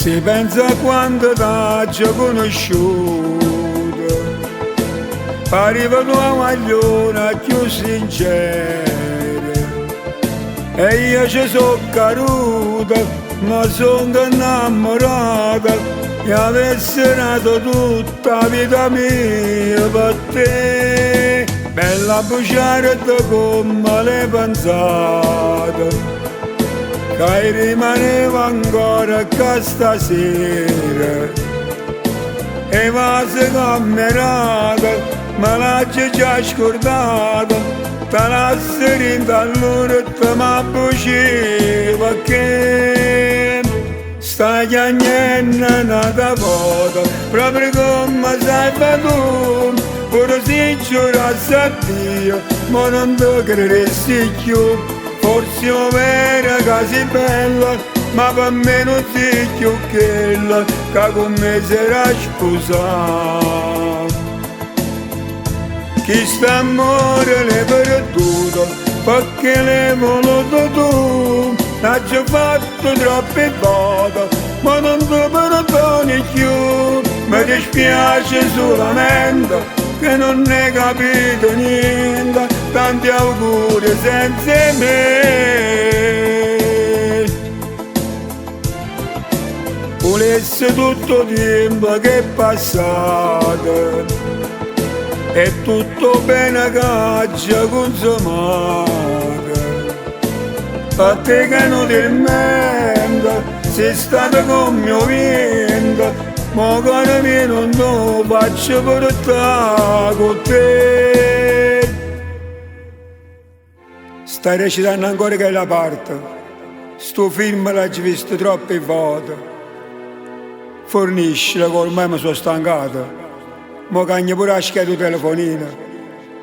Si pensa quando t'ho conosciuto, pariva tua magliona più sincera, e io ci sono caduta, ma sono innamorata, e avessi nato tutta la vita mia per te. Bella bugiarda come le pensate, che rimaneva ancora qua stasera, e vasi camminata, ma l'ha già scordata, te la serinda allora te ma bugiva che stai chiagnendo nata foto, proprio come sei tu, pure se giurassi a Dio, ma non ti credessi più. Forse è vera che sei bella, ma per me non sei più quella che con me sarà sposata. Chi sta amore l'hai perduto, perché l'hai voluto tu. L'hai già fatto troppe volte, ma non ti perdoni più. Mi dispiace solamente che non hai capito niente, tanti auguri senza me. Volessi tutto il tempo che è passato e tutto bene che oggi è consumato, perché che inutilmente sei stato con mio vento. Ma cara mia non lo faccio portare con te. Stai recitando ancora che è la parte, sto film l'hai visto troppe volte. Forniscila che ormai mi sono stancato, ma cagna pure la scheda telefonina,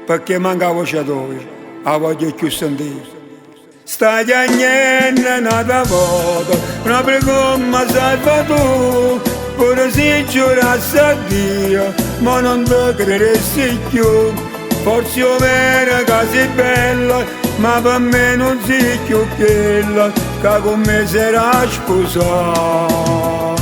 perché manca la voce tua, la voglio più sentire. Stai chiagnendo un'altra volta, proprio come sei tu, pure se giurassi a Dio, ma non ti credessi più. Forse è vera che sei bella, ma per me non sei più quella che con me sarà sposata.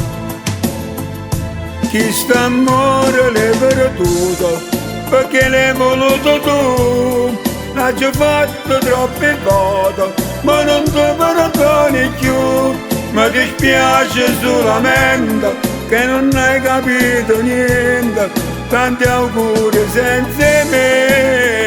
Chi sta amore l'hai perduto, perché l'hai voluto tu. L'hai già fatto troppe volte, ma non ti perdoni più. Mi dispiace solamente che non hai capito niente, tanti auguri senza me.